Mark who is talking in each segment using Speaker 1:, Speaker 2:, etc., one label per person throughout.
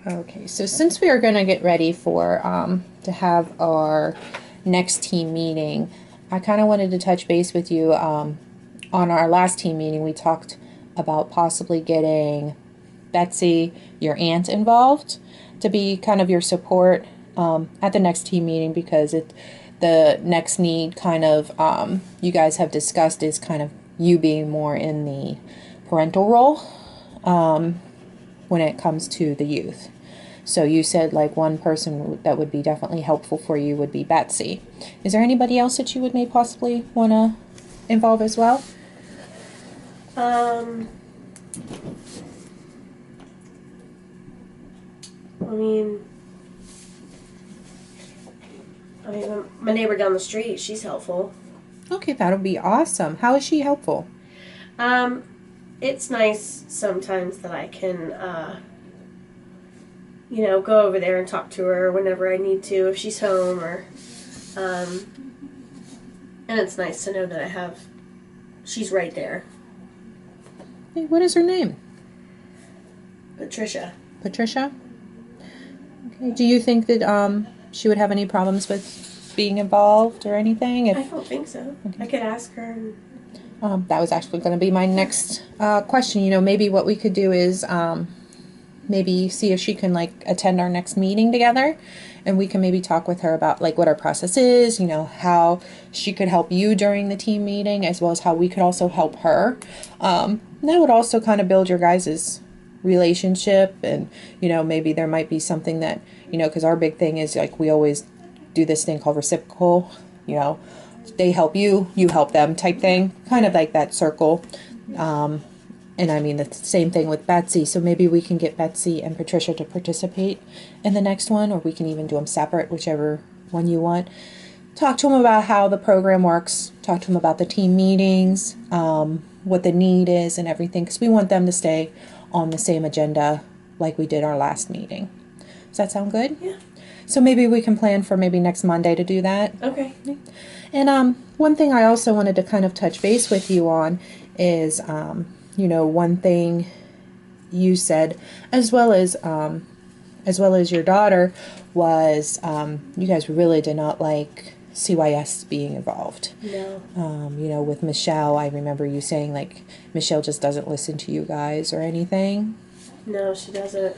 Speaker 1: Okay, so since we are going to get ready for to have our next team meeting, I kind of wanted to touch base with you. On our last team meeting, we talked about possibly getting Betsy, your aunt, involved to be kind of your support at the next team meeting because the next need kind of you guys have discussed is kind of you being more in the parental role when it comes to the youth. So you said like one person that would be definitely helpful for you would be Betsy. Is there anybody else that you would may possibly want to involve as well?
Speaker 2: Um, I mean, my neighbor down the street, she's helpful.
Speaker 1: Okay, that'll be awesome. How is she helpful?
Speaker 2: Um, it's nice sometimes that I can, go over there and talk to her whenever I need to if she's home um, and it's nice to know that she's right there.
Speaker 1: Hey, what is her name?
Speaker 2: Patricia.
Speaker 1: Patricia? Okay. Do you think that she would have any problems with being involved or anything?
Speaker 2: I don't think so. Okay. I could ask her.
Speaker 1: That was actually going to be my next question. Maybe what we could do is maybe see if she can like attend our next meeting together, and we can maybe talk with her about like what our process is, how she could help you during the team meeting as well as how we could also help her. That would also kind of build your guys's relationship, and maybe there might be something that because our big thing is like we always do this thing called reciprocal, they help you, you help them type thing, kind of like that circle. And I mean, the same thing with Betsy. So maybe we can get Betsy and Patricia to participate in the next one, or we can even do them separate, whichever one you want. Talk to them about how the program works. Talk to them about the team meetings, what the need is and everything, because we want them to stay on the same agenda like we did our last meeting. Does that sound good?
Speaker 2: Yeah.
Speaker 1: So maybe we can plan for maybe next Monday to do that.
Speaker 2: Okay.
Speaker 1: And one thing I also wanted to kind of touch base with you on is, one thing you said, as well as your daughter, was you guys really did not like CYS being involved.
Speaker 2: No.
Speaker 1: With Michelle, I remember you saying like Michelle just doesn't listen to you guys or anything.
Speaker 2: No, she doesn't.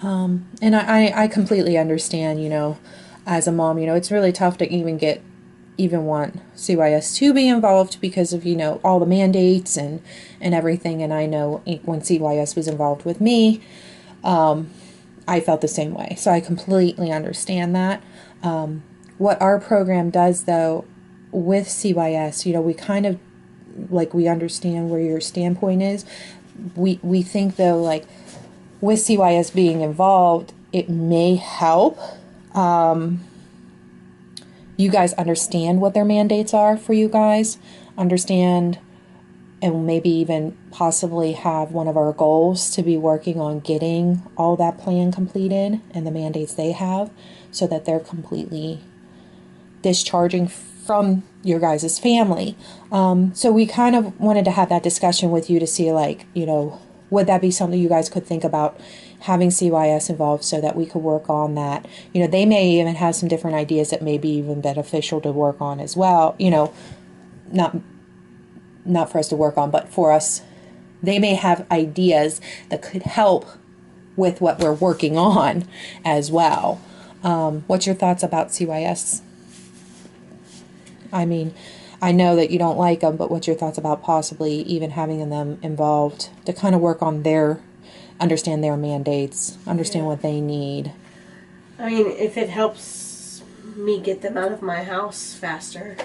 Speaker 1: And I completely understand, as a mom, it's really tough to even want CYS to be involved because of, all the mandates and everything. And I know when CYS was involved with me, I felt the same way. So I completely understand that. What our program does, though, with CYS, we kind of, like, we understand where your standpoint is. We think, though, like, with CYS being involved, it may help you guys understand what their mandates are for you guys, understand, and maybe even possibly have one of our goals to be working on getting all that plan completed and the mandates they have so that they're completely discharging from your guys' family. So we kind of wanted to have that discussion with you to see, like, would that be something you guys could think about having CYS involved so that we could work on that? They may even have some different ideas that may be even beneficial to work on as well. Not for us to work on, but for us, they may have ideas that could help with what we're working on as well. What's your thoughts about CYS? I mean, I know that you don't like them, but what's your thoughts about possibly even having them involved to kind of work on understand their mandates, understand what they need?
Speaker 2: I mean, if it helps me get them out of my house faster,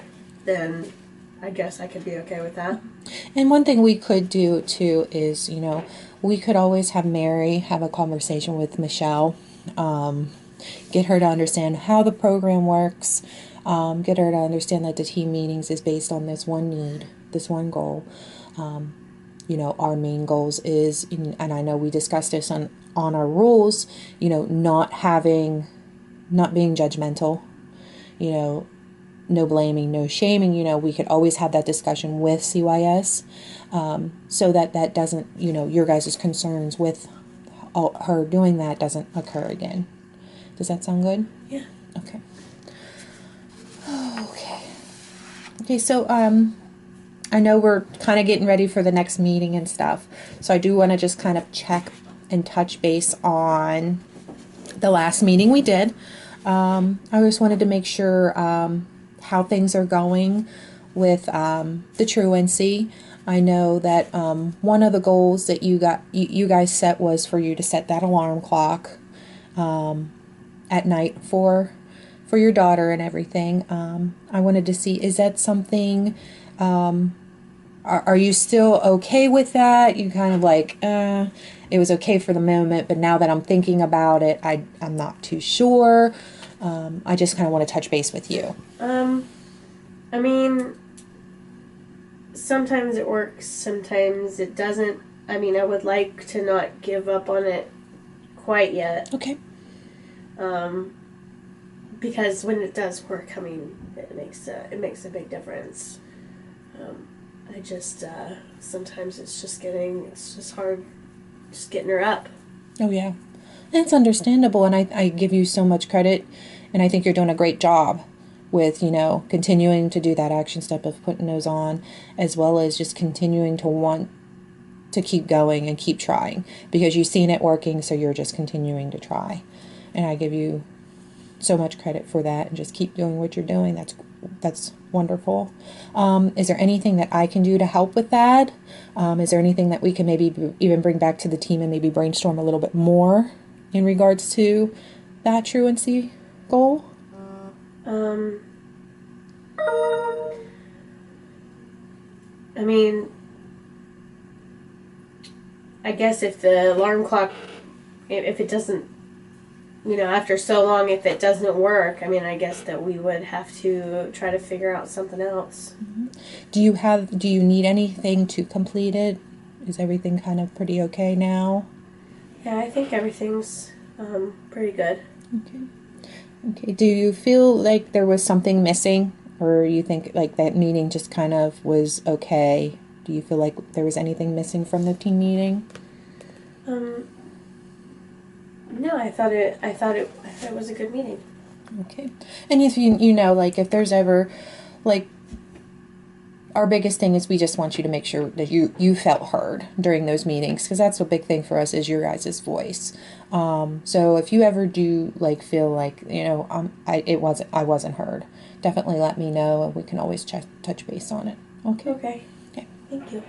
Speaker 2: then I guess I could be okay with that.
Speaker 1: And one thing we could do too is, we could always have Mary have a conversation with Michelle, get her to understand how the program works, get her to understand that the team meetings is based on this one need, this one goal. Our main goals is, and I know we discussed this on our rules, not being judgmental, no blaming, no shaming. We could always have that discussion with CYS, so that doesn't, your guys' concerns with her doing that doesn't occur again. Does that sound good?
Speaker 2: Yeah.
Speaker 1: Okay. Okay. Okay, so I know we're kind of getting ready for the next meeting and stuff. So I do want to just kind of check and touch base on the last meeting we did. I just wanted to make sure how things are going with the truancy. I know that one of the goals that you guys set was for you to set that alarm clock at night for your daughter and everything. I wanted to see, is that something, are you still okay with that? You kind of like, it was okay for the moment, but now that I'm thinking about it, I'm not too sure. I just kind of want to touch base with you.
Speaker 2: I mean, sometimes it works, sometimes it doesn't. I mean, I would like to not give up on it quite yet.
Speaker 1: Okay.
Speaker 2: Because when it does work, I mean, it makes a big difference. I just sometimes it's just hard, just getting her up.
Speaker 1: Oh yeah, and it's understandable, and I give you so much credit, and I think you're doing a great job with continuing to do that action step of putting those on, as well as just continuing to want to keep going and keep trying because you've seen it working, so you're just continuing to try, and I give you so much credit for that, and just keep doing what you're doing. That's wonderful. Is there anything that I can do to help with that? Is there anything that we can maybe even bring back to the team and maybe brainstorm a little bit more in regards to that truancy goal?
Speaker 2: I mean, I guess if the alarm clock, if it doesn't, after so long, if it doesn't work, I mean, I guess that we would have to try to figure out something else.
Speaker 1: Mm-hmm. Do you need anything to complete it? Is everything kind of pretty okay now?
Speaker 2: Yeah, I think everything's pretty good.
Speaker 1: Okay. Okay. Do you feel like there was something missing, or you think like that meeting just kind of was okay? Do you feel like there was anything missing from the team meeting?
Speaker 2: No, I thought it was a good meeting.
Speaker 1: Okay. And if like if there's ever like our biggest thing is we just want you to make sure that you felt heard during those meetings, because that's a big thing for us is your guys' voice. So if you ever do like feel like I wasn't heard, definitely let me know, and we can always touch base on it. Okay.
Speaker 2: Okay.
Speaker 1: Okay.
Speaker 2: Thank you.